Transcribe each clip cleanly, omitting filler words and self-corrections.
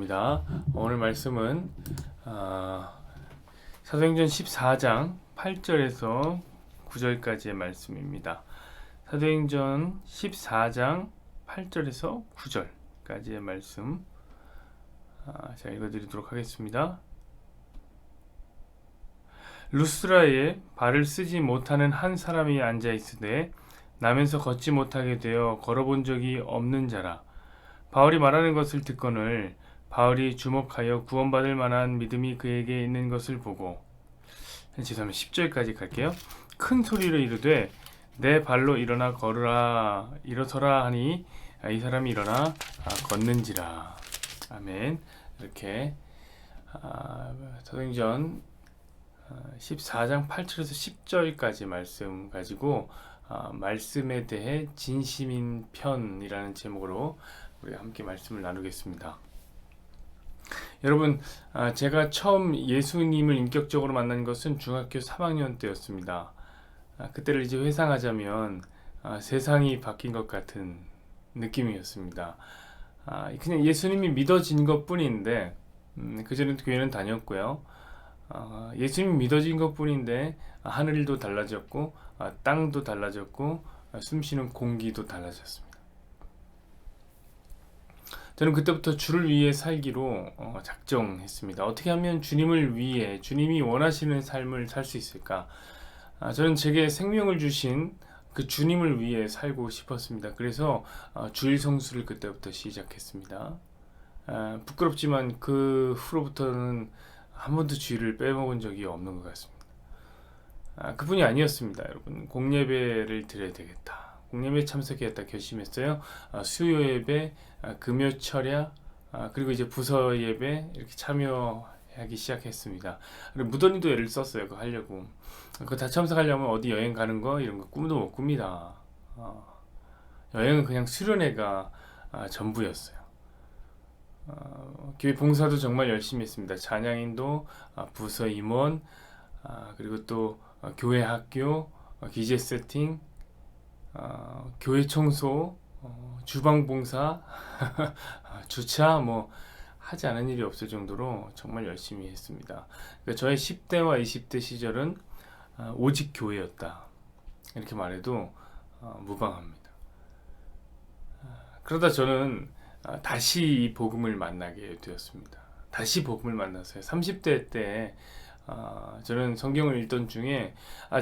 반갑습니다. 오늘 말씀은 사도행전 14장 8절에서 9절까지의 말씀입니다. 사도행전 14장 8절에서 9절까지의 말씀 제가 읽어드리도록 하겠습니다. 루스드라에 발을 쓰지 못하는 한 사람이 앉아 있으되 나면서 걷지 못하게 되어 걸어본 적이 없는 자라. 바울이 말하는 것을 듣거늘 바울이 주목하여 구원받을 만한 믿음이 그에게 있는 것을 보고, 죄송합니다. 10절까지 갈게요. 큰 소리로 이르되 내 발로 일어나 걸으라 일어서라 하니 이 사람이 일어나 걷는지라. 아멘. 이렇게 사도행전 14장 8절에서 10절까지 말씀 가지고 말씀에 대해 진심인 편이라는 제목으로 우리가 함께 말씀을 나누겠습니다. 여러분, 제가 처음 예수님을 인격적으로 만난 것은 중학교 3학년 때였습니다. 그때를 이제 회상하자면 세상이 바뀐 것 같은 느낌이었습니다. 그냥 예수님이 믿어진 것 뿐인데, 그전에도 교회는 다녔고요. 예수님이 믿어진 것 뿐인데 하늘도 달라졌고 땅도 달라졌고 숨쉬는 공기도 달라졌습니다. 저는 그때부터 주를 위해 살기로 작정했습니다. 어떻게 하면 주님을 위해, 주님이 원하시는 삶을 살 수 있을까? 저는 제게 생명을 주신 그 주님을 위해 살고 싶었습니다. 그래서 주일 성수를 그때부터 시작했습니다. 부끄럽지만 그 후로부터는 한 번도 주일을 빼먹은 적이 없는 것 같습니다. 그뿐이 아니었습니다. 여러분, 공예배를 드려야 되겠다. 공예배 참석해야겠다 결심했어요. 수요 예배, 금요 철야, 그리고 이제 부서 예배 이렇게 참여하기 시작했습니다. 그리고 무더니도 애를 썼어요. 그거 하려고. 그거 다 참석하려면 어디 여행 가는 거 이런 거 꿈도 못 꿉니다. 여행은 그냥 수련회가 전부였어요. 교회 봉사도 정말 열심히 했습니다. 찬양인도, 부서 임원, 그리고 또 교회 학교, 기재 세팅, 교회 청소, 주방 봉사, 주차 하지 않은 일이 없을 정도로 정말 열심히 했습니다. 그러니까 저의 10대와 20대 시절은 오직 교회였다. 이렇게 말해도 무방합니다. 그러다 저는 다시 이 복음을 만나게 되었습니다. 다시 복음을 만났어요. 30대 때 저는 성경을 읽던 중에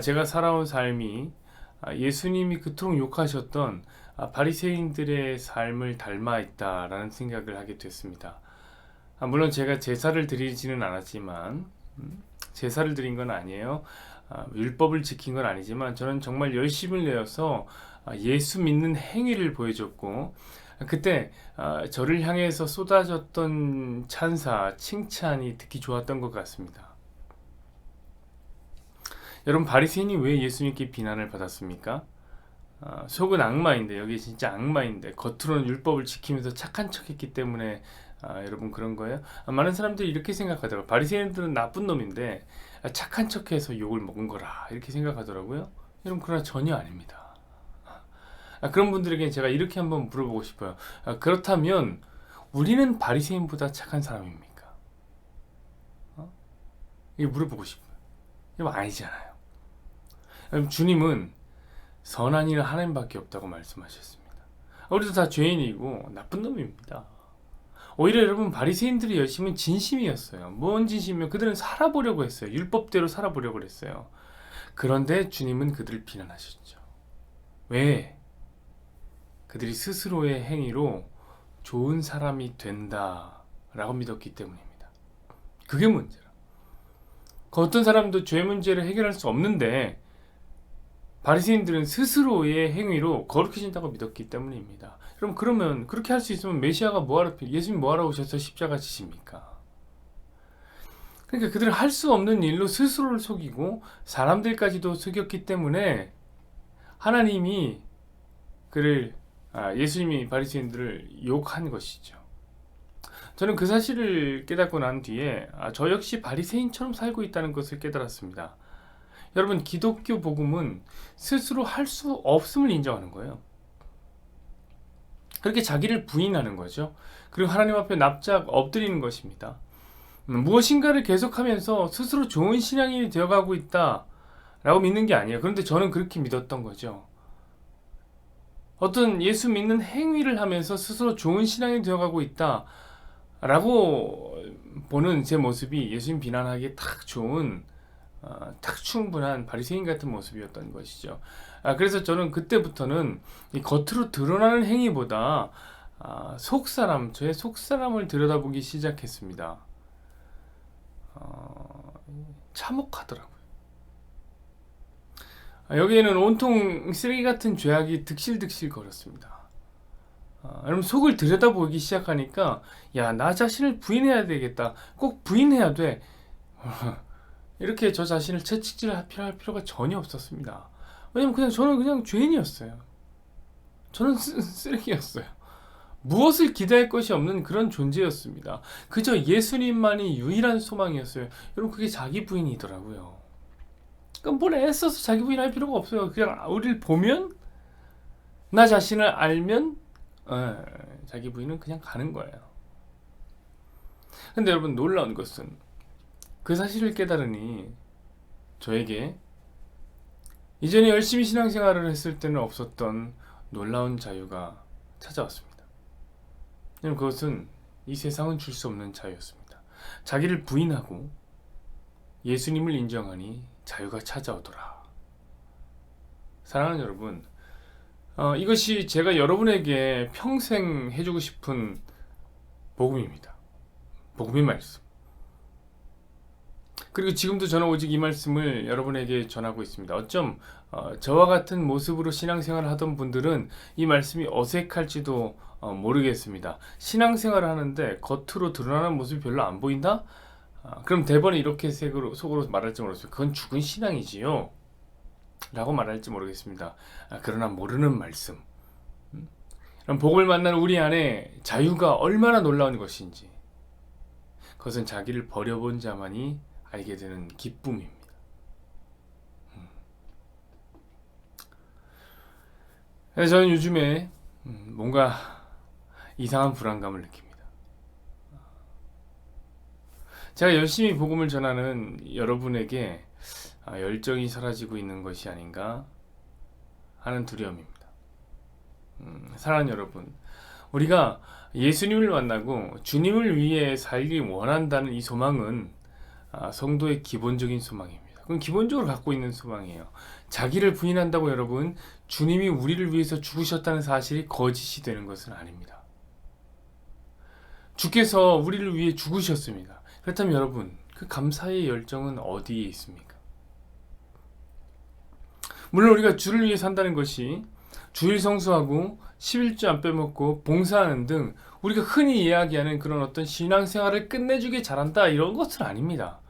제가 살아온 삶이 예수님이 그토록 욕하셨던 바리새인들의 삶을 닮아 있다라는 생각을 하게 됐습니다. 물론 제가 제사를 드리지는 않았지만, 제사를 드린 건 아니에요. 율법을 지킨 건 아니지만 저는 정말 열심을 내어서 예수 믿는 행위를 보여줬고, 그때 저를 향해서 쏟아졌던 찬사, 칭찬이 듣기 좋았던 것 같습니다. 여러분, 바리새인이 왜 예수님께 비난을 받았습니까? 속은 악마인데, 여기 진짜 악마인데 겉으로는 율법을 지키면서 착한 척했기 때문에 여러분 그런 거예요? 많은 사람들이 이렇게 생각하더라고요. 바리새인들은 나쁜 놈인데 착한 척해서 욕을 먹은 거라 이렇게 생각하더라고요. 여러분, 그러나 전혀 아닙니다. 그런 분들에게 제가 이렇게 한번 물어보고 싶어요. 그렇다면 우리는 바리새인보다 착한 사람입니까? 이거 물어보고 싶어요. 이거 아니잖아요. 주님은 선한 이는 하나님밖에 없다고 말씀하셨습니다. 우리도 다 죄인이고 나쁜 놈입니다. 오히려 여러분, 바리새인들의 열심은 진심이었어요. 뭔 진심이면 그들은 살아보려고 했어요. 율법대로 살아보려고 했어요. 그런데 주님은 그들을 비난하셨죠. 왜? 그들이 스스로의 행위로 좋은 사람이 된다라고 믿었기 때문입니다. 그게 문제라. 그 어떤 사람도 죄 문제를 해결할 수 없는데 바리새인들은 스스로의 행위로 거룩해진다고 믿었기 때문입니다. 그러면 그렇게 할 수 있으면 메시아가 예수님 뭐하러 오셔서 십자가 지십니까? 그러니까 그들은 할 수 없는 일로 스스로를 속이고 사람들까지도 속였기 때문에 하나님이 예수님이 바리새인들을 욕한 것이죠. 저는 그 사실을 깨닫고 난 뒤에 저 역시 바리새인처럼 살고 있다는 것을 깨달았습니다. 여러분, 기독교 복음은 스스로 할 수 없음을 인정하는 거예요. 그렇게 자기를 부인하는 거죠. 그리고 하나님 앞에 납작 엎드리는 것입니다. 무엇인가를 계속하면서 스스로 좋은 신앙인이 되어가고 있다라고 믿는 게 아니에요. 그런데 저는 그렇게 믿었던 거죠. 어떤 예수 믿는 행위를 하면서 스스로 좋은 신앙인이 되어가고 있다라고 보는 제 모습이 예수님 비난하기에 딱 좋은 딱 충분한 바리새인 같은 모습이었던 것이죠. 그래서 저는 그때부터는 이 겉으로 드러나는 행위보다 속사람, 저의 속사람을 들여다보기 시작했습니다. 참혹하더라고요. 여기에는 온통 쓰레기 같은 죄악이 득실득실 거렸습니다. 여러분 속을 들여다보기 시작하니까 야, 나 자신을 부인해야 되겠다. 꼭 부인해야 돼. 이렇게 저 자신을 채찍질할 필요가 전혀 없었습니다. 왜냐면 저는 그냥 죄인이었어요. 저는 쓰레기였어요. 무엇을 기대할 것이 없는 그런 존재였습니다. 그저 예수님만이 유일한 소망이었어요. 여러분 그게 자기 부인이더라고요. 그럼 뭘 애써서 자기 부인할 필요가 없어요. 그냥 우리를 보면 나 자신을 알면 자기 부인은 그냥 가는 거예요. 근데 여러분 놀라운 것은 그 사실을 깨달으니 저에게 이전에 열심히 신앙생활을 했을 때는 없었던 놀라운 자유가 찾아왔습니다. 그것은 이 세상은 줄 수 없는 자유였습니다. 자기를 부인하고 예수님을 인정하니 자유가 찾아오더라. 사랑하는 여러분, 이것이 제가 여러분에게 평생 해주고 싶은 복음입니다. 복음의 말씀. 그리고 지금도 저는 오직 이 말씀을 여러분에게 전하고 있습니다. 어쩜 저와 같은 모습으로 신앙생활을 하던 분들은 이 말씀이 어색할지도 모르겠습니다. 신앙생활을 하는데 겉으로 드러나는 모습이 별로 안 보인다? 그럼 대번에 이렇게 속으로 말할지 모르겠어요. 그건 죽은 신앙이지요 라고 말할지 모르겠습니다. 그러나 모르는 말씀, 그럼 복음을 만나는 우리 안에 자유가 얼마나 놀라운 것인지, 그것은 자기를 버려본 자만이 알게 되는 기쁨입니다. 그래서 저는 요즘에 뭔가 이상한 불안감을 느낍니다. 제가 열심히 복음을 전하는 여러분에게 열정이 사라지고 있는 것이 아닌가 하는 두려움입니다. 사랑하는 여러분, 우리가 예수님을 만나고 주님을 위해 살기 원한다는 이 소망은 성도의 기본적인 소망입니다. 그건 기본적으로 갖고 있는 소망이에요. 자기를 부인한다고 여러분, 주님이 우리를 위해서 죽으셨다는 사실이 거짓이 되는 것은 아닙니다. 주께서 우리를 위해 죽으셨습니다. 그렇다면 여러분, 그 감사의 열정은 어디에 있습니까? 물론 우리가 주를 위해 산다는 것이 주일 성수하고 11조 안 빼먹고 봉사하는 등 우리가 흔히 이야기하는 그런 어떤 신앙생활을 끝내주게 잘한다 이런 것은 아닙니다.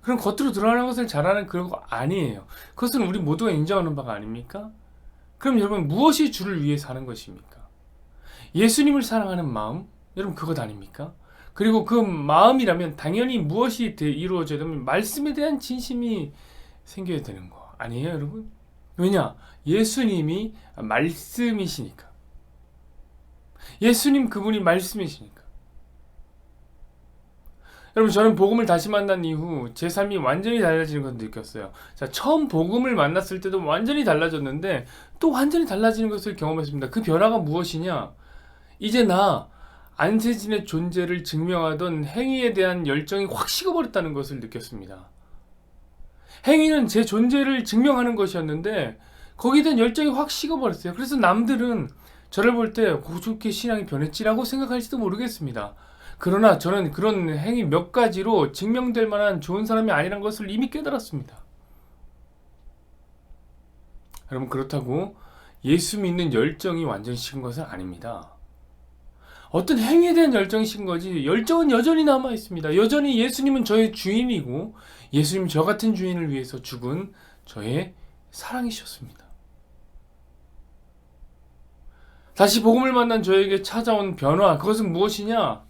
그럼 겉으로 드러나는 것을 잘하는 그런 거 아니에요. 그것은 우리 모두가 인정하는 바가 아닙니까? 그럼 여러분 무엇이 주를 위해 사는 것입니까? 예수님을 사랑하는 마음? 여러분 그것 아닙니까? 그리고 그 마음이라면 당연히 무엇이 이루어져야 되면 말씀에 대한 진심이 생겨야 되는 거 아니에요 여러분? 왜냐? 예수님이 말씀이시니까. 예수님 그분이 말씀이시니까. 여러분 저는 복음을 다시 만난 이후 제 삶이 완전히 달라지는 것을 느꼈어요. 자, 처음 복음을 만났을 때도 완전히 달라졌는데 또 완전히 달라지는 것을 경험했습니다. 그 변화가 무엇이냐? 이제 나 안세진의 존재를 증명하던 행위에 대한 열정이 확 식어버렸다는 것을 느꼈습니다. 행위는 제 존재를 증명하는 것이었는데 거기에 대한 열정이 확 식어버렸어요. 그래서 남들은 저를 볼 때 고좋게 신앙이 변했지라고 생각할지도 모르겠습니다. 그러나 저는 그런 행위 몇 가지로 증명될 만한 좋은 사람이 아니란 것을 이미 깨달았습니다. 여러분 그렇다고 예수 믿는 열정이 완전히 식은 것은 아닙니다. 어떤 행위에 대한 열정이 식은 거지 열정은 여전히 남아 있습니다. 여전히 예수님은 저의 주인이고 예수님 저 같은 주인을 위해서 죽은 저의 사랑이셨습니다. 다시 복음을 만난 저에게 찾아온 변화, 그것은 무엇이냐?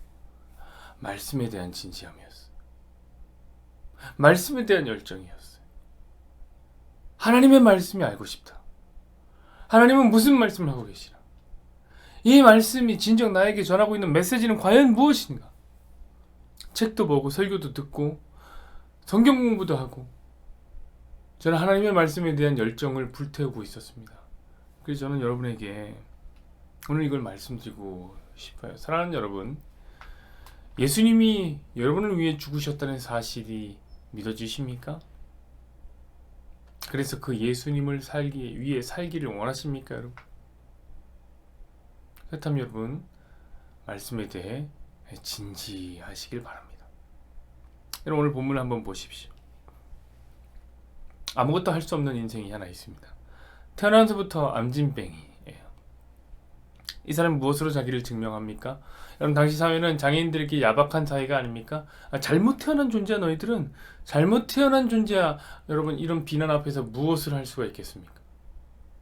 말씀에 대한 진지함이었어요. 말씀에 대한 열정이었어요. 하나님의 말씀이 알고 싶다. 하나님은 무슨 말씀을 하고 계시나? 이 말씀이 진정 나에게 전하고 있는 메시지는 과연 무엇인가? 책도 보고 설교도 듣고 성경 공부도 하고 저는 하나님의 말씀에 대한 열정을 불태우고 있었습니다. 그래서 저는 여러분에게 오늘 이걸 말씀드리고 싶어요. 사랑하는 여러분, 예수님이 여러분을 위해 죽으셨다는 사실이 믿어지십니까? 그래서 그 예수님을 위해 살기를 원하십니까, 여러분? 그렇다면 여러분, 말씀에 대해 진지하시길 바랍니다. 여러분, 오늘 본문을 한번 보십시오. 아무것도 할 수 없는 인생이 하나 있습니다. 태어나서부터 암진뱅이에요. 이 사람은 무엇으로 자기를 증명합니까? 여러분, 당시 사회는 장애인들에게 야박한 사회가 아닙니까? 잘못 태어난 존재야, 너희들은. 잘못 태어난 존재야. 여러분, 이런 비난 앞에서 무엇을 할 수가 있겠습니까?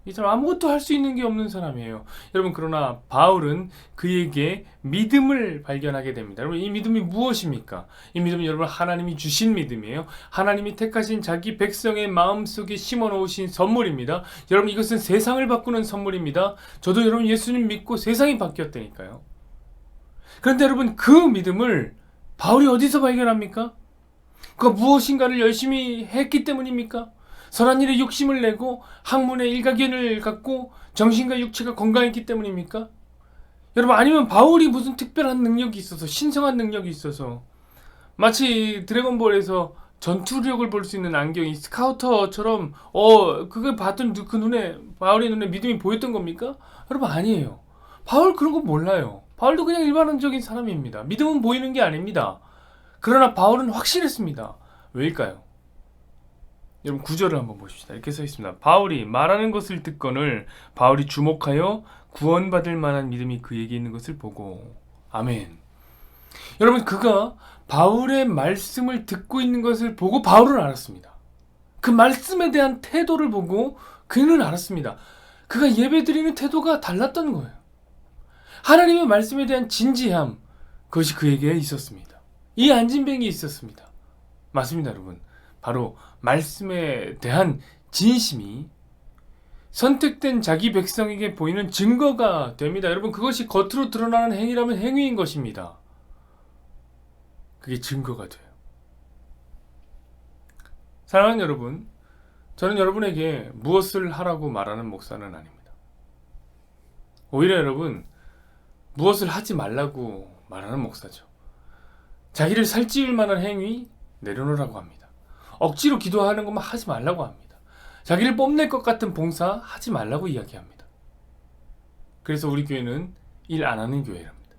이 사람 아무것도 할 수 있는 게 없는 사람이에요. 여러분, 그러나 바울은 그에게 믿음을 발견하게 됩니다. 여러분, 이 믿음이 무엇입니까? 이 믿음은 여러분 하나님이 주신 믿음이에요. 하나님이 택하신 자기 백성의 마음속에 심어놓으신 선물입니다. 여러분, 이것은 세상을 바꾸는 선물입니다. 저도 여러분 예수님 믿고 세상이 바뀌었다니까요. 그런데 여러분, 그 믿음을 바울이 어디서 발견합니까? 그가 무엇인가를 열심히 했기 때문입니까? 선한 일에 욕심을 내고 학문의 일가견을 갖고 정신과 육체가 건강했기 때문입니까? 여러분, 아니면 바울이 무슨 특별한 능력이 있어서, 신성한 능력이 있어서, 마치 드래곤볼에서 전투력을 볼 수 있는 안경이 스카우터처럼 그걸 봤던 그 눈에, 바울의 눈에 믿음이 보였던 겁니까? 여러분, 아니에요. 바울 그런 거 몰라요. 바울도 그냥 일반적인 사람입니다. 믿음은 보이는 게 아닙니다. 그러나 바울은 확실했습니다. 왜일까요? 여러분, 구절을 한번 보십시다. 이렇게 써 있습니다. 바울이 말하는 것을 듣거늘 바울이 주목하여 구원받을 만한 믿음이 그에게 있는 것을 보고. 아멘. 여러분, 그가 바울의 말씀을 듣고 있는 것을 보고 바울은 알았습니다. 그 말씀에 대한 태도를 보고 그는 알았습니다. 그가 예배드리는 태도가 달랐던 거예요. 하나님의 말씀에 대한 진지함, 그것이 그에게 있었습니다. 이 안진뱅이 있었습니다. 맞습니다, 여러분. 바로 말씀에 대한 진심이 선택된 자기 백성에게 보이는 증거가 됩니다. 여러분, 그것이 겉으로 드러나는 행위라면 행위인 것입니다. 그게 증거가 돼요. 사랑하는 여러분, 저는 여러분에게 무엇을 하라고 말하는 목사는 아닙니다. 오히려 여러분, 무엇을 하지 말라고 말하는 목사죠. 자기를 살찌울 만한 행위 내려놓으라고 합니다. 억지로 기도하는 것만 하지 말라고 합니다. 자기를 뽐낼 것 같은 봉사 하지 말라고 이야기합니다. 그래서 우리 교회는 일 안 하는 교회랍니다.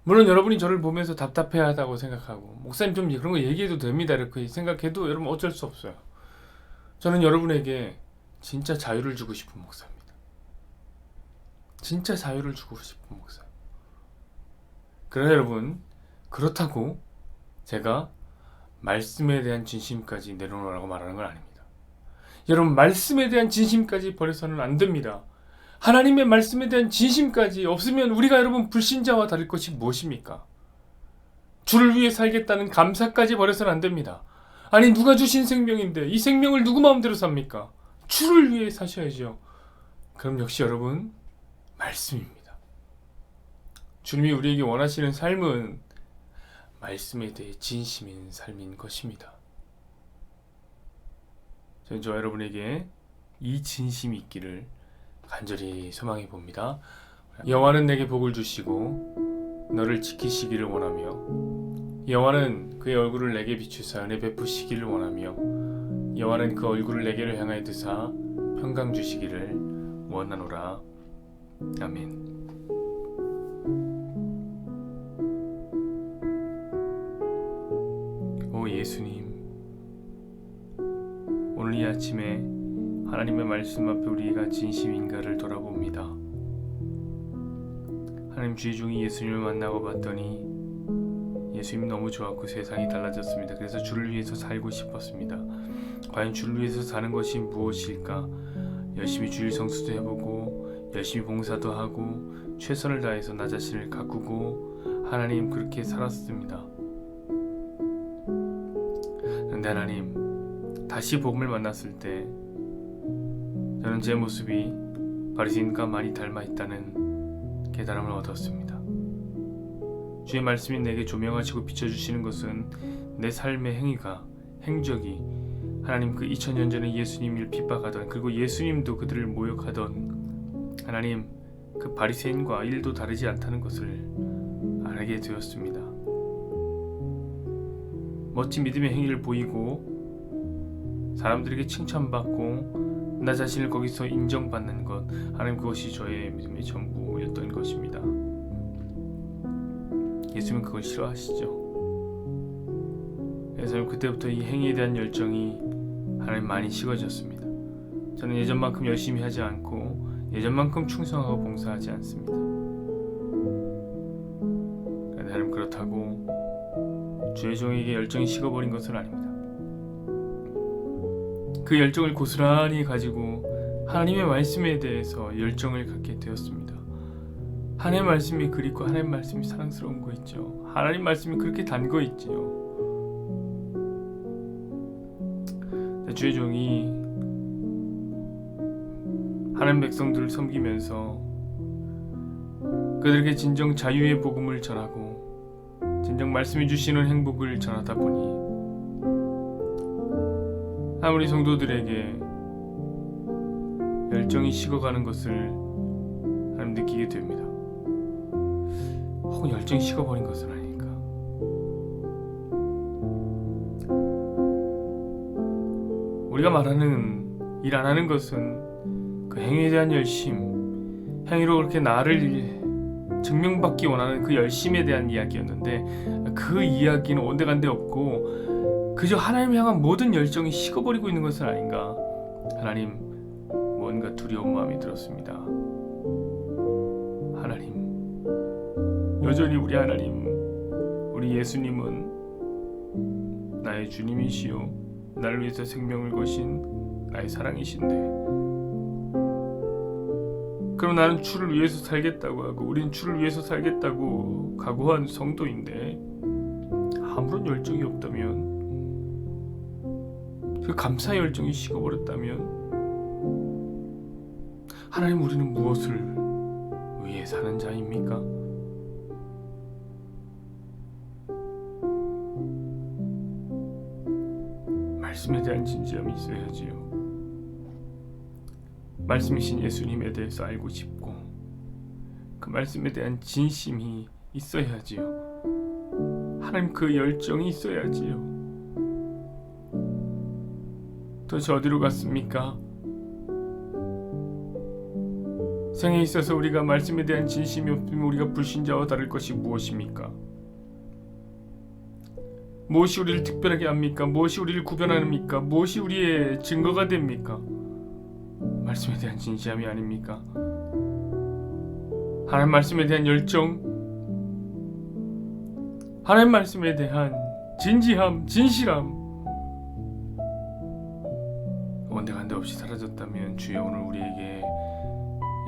물론 여러분이 저를 보면서 답답해하다고 생각하고, 목사님 좀 그런 거 얘기해도 됩니다, 이렇게 생각해도 여러분 어쩔 수 없어요. 저는 여러분에게 진짜 자유를 주고 싶은 목사입니다. 진짜 자유를 주고 싶은 목사예요. 그러나 여러분, 그렇다고 제가 말씀에 대한 진심까지 내려놓으라고 말하는 건 아닙니다. 여러분, 말씀에 대한 진심까지 버려서는 안 됩니다. 하나님의 말씀에 대한 진심까지 없으면 우리가 여러분 불신자와 다를 것이 무엇입니까? 주를 위해 살겠다는 감사까지 버려서는 안 됩니다. 아니, 누가 주신 생명인데 이 생명을 누구 마음대로 삽니까? 주를 위해 사셔야죠. 그럼 역시 여러분, 말씀입니다. 주님이 우리에게 원하시는 삶은 말씀에 대해 진심인 삶인 것입니다. 저는 저와 여러분에게 이 진심이 있기를 간절히 소망해 봅니다. 여호와는 내게 복을 주시고 너를 지키시기를 원하며, 여호와는 그의 얼굴을 내게 비추사 은혜 베푸시기를 원하며, 여호와는 그 얼굴을 내게로 향하여 드사 평강 주시기를 원하노라. 아멘. 예수님, 오늘 이 아침에 하나님의 말씀 앞에 우리가 진심인가를 돌아봅니다. 하나님, 주의 종이 예수님을 만나고 봤더니 예수님이 너무 좋았고 세상이 달라졌습니다. 그래서 주를 위해서 살고 싶었습니다. 과연 주를 위해서 사는 것이 무엇일까? 열심히 주일 성수도 해보고 열심히 봉사도 하고 최선을 다해서 나 자신을 가꾸고 하나님, 그렇게 살았습니다. 그런데 하나님, 다시 복음을 만났을 때 저는 제 모습이 바리새인과 많이 닮아 있다는 깨달음을 얻었습니다. 주의 말씀이 내게 조명하시고 비춰주시는 것은 내 삶의 행적이 하나님 그 2000년 전에 예수님을 핍박하던, 그리고 예수님도 그들을 모욕하던 하나님 그 바리새인과 일도 다르지 않다는 것을 알게 되었습니다. 멋진 믿음의 행위를 보이고 사람들에게 칭찬받고 나 자신을 거기서 인정받는 것, 하나님 그것이 저의 믿음의 전부였던 것입니다. 예수님은 그걸 싫어하시죠. 그래서 그때부터 이 행위에 대한 열정이 하나님 많이 식어졌습니다. 저는 예전만큼 열심히 하지 않고 예전만큼 충성하고 봉사하지 않습니다. 하나님 그렇다고 주의 종에게 열정이 식어버린 것은 아닙니다. 그 열정을 고스란히 가지고 하나님의 말씀에 대해서 열정을 갖게 되었습니다. 하나님 말씀이 그립고 하나님 말씀이 사랑스러운 거 있죠. 하나님 말씀이 그렇게 단 거 있지요. 주의 종이 하나님 백성들을 섬기면서 그들에게 진정 자유의 복음을 전하고 진정 말씀해 주시는 행복을 전하다 보니 우리 성도들에게 열정이 식어가는 것을 하나님 느끼게 됩니다. 혹은 열정이 식어버린 것은 아닐까. 우리가 말하는 일 안 하는 것은 그 행위에 대한 열심, 행위로 그렇게 나를 증명받기 원하는 그 열심에 대한 이야기였는데, 그 이야기는 온데간데 없고 그저 하나님 향한 모든 열정이 식어버리고 있는 것은 아닌가. 하나님, 뭔가 두려운 마음이 들었습니다. 하나님, 여전히 우리 하나님, 우리 예수님은 나의 주님이시요 나를 위해서 생명을 거신 나의 사랑이신데, 그럼 나는 주를 위해서 살겠다고 하고 우리는 주를 위해서 살겠다고 각오한 성도인데 아무런 열정이 없다면, 그 감사 열정이 식어버렸다면, 하나님, 우리는 무엇을 위해 사는 자입니까? 말씀에 대한 진지함이 있어야지요. 말씀이신 예수님에 대해서 알고 싶고 그 말씀에 대한 진심이 있어야지요. 하나님, 그 열정이 있어야지요. 도대체 어디로 갔습니까? 생에 있어서 우리가 말씀에 대한 진심이 없으면 우리가 불신자와 다를 것이 무엇입니까? 무엇이 우리를 특별하게 합니까? 무엇이 우리를 구별합니까? 무엇이 우리의 증거가 됩니까? 말씀에 대한 진지함이 아닙니까? 하나님 말씀에 대한 열정, 하나님 말씀에 대한 진지함, 진실함, 온데간데 없이 사라졌다면 주여, 오늘 우리에게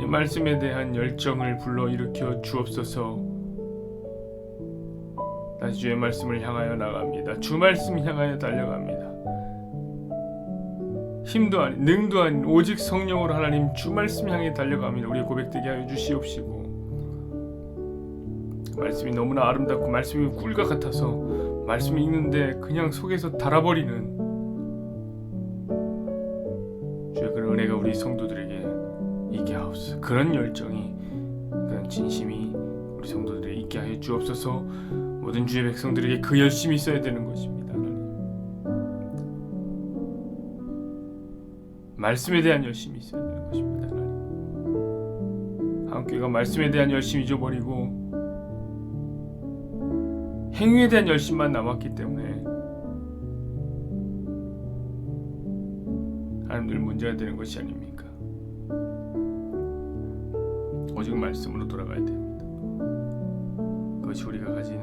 이 말씀에 대한 열정을 불러일으켜 주옵소서. 다시 주의 말씀을 향하여 나갑니다. 주 말씀 향하여 달려갑니다. 힘도 아닌 능도 아닌 오직 성령으로 하나님 주 말씀 향해 달려갑니다. 우리의 고백되게 하여 주시옵시고, 말씀이 너무나 아름답고 말씀이 꿀과 같아서 말씀이 읽는데 그냥 속에서 달아버리는 주의 그런 은혜가 우리 성도들에게 있게 하옵소서. 그런 열정이, 그런 진심이 우리 성도들에게 있게 하여 주옵소서. 모든 주의 백성들에게 그 열심이 있어야 되는 것입니다. 하나님, 말씀에 대한 열심이 있어야 되는 것입니다. 하나님, 한국교회가 말씀에 대한 열심을 잊어버리고 행위에 대한 열심만 남았기 때문에 하나님, 늘 문제가 되는 것이 아닙니까? 오직 말씀으로 돌아가야 됩니다. 그것이 우리가 가진